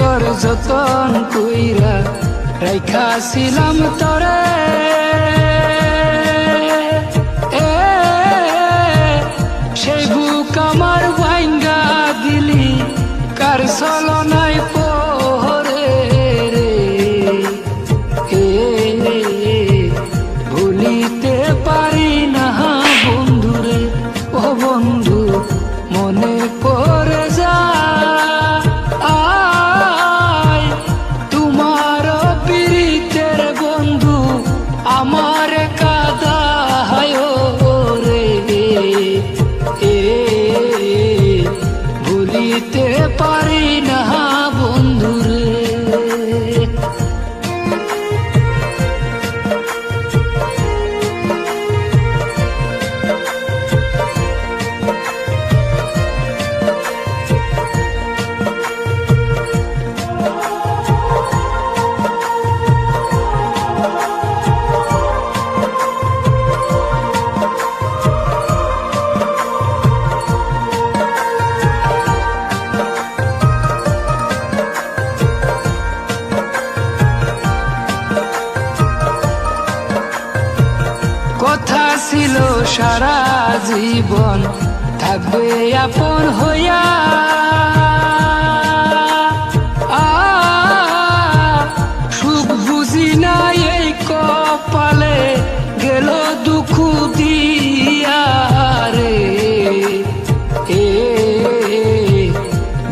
তোর যতন কইরা রাইখাছিলাম তরে, সেই বুক আমার ভাঙ্গা দিলি কার ছলনায় পরে রে। ভুলিতে পারি না বন্ধুরে, ও বন্ধু মনে পড়ে যায় তোমার পীড়িতের বন্ধু আমার কাদায় রে। ভুলিতে পারি না বন্ধুরে। কথা ছিল সারা জীবন থাকবে আপন হইয়া, সুখ বুঝি না এই কপালে গেল দুঃখ দিয়া রে।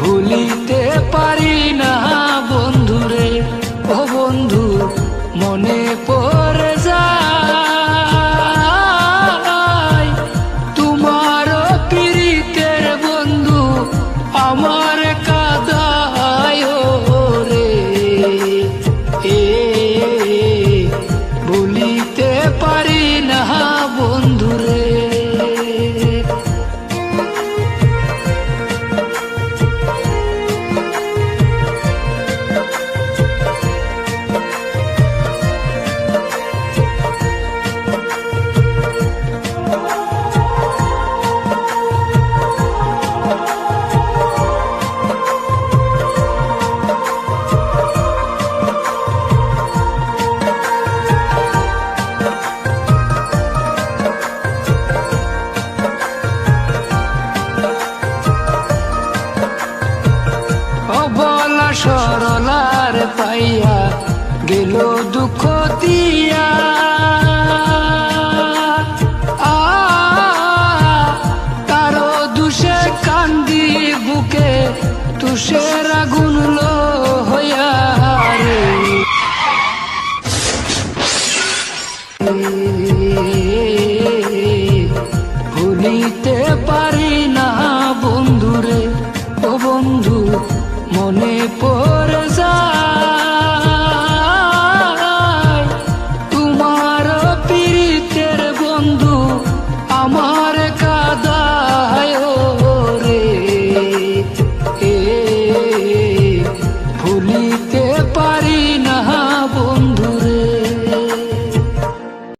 ভুলিতে পারি না বন্ধুরে, ও বন্ধু মনে পড়ে যায় তোমার পীড়িতের বন্ধু আমার কাদায় রে। ভুলিতে পারি না বন্ধুরে। অবলা সরলার পাইয়া গেল দুঃখ দিয়া, তারও দুষে কান্দি বুকে তুষের আগুন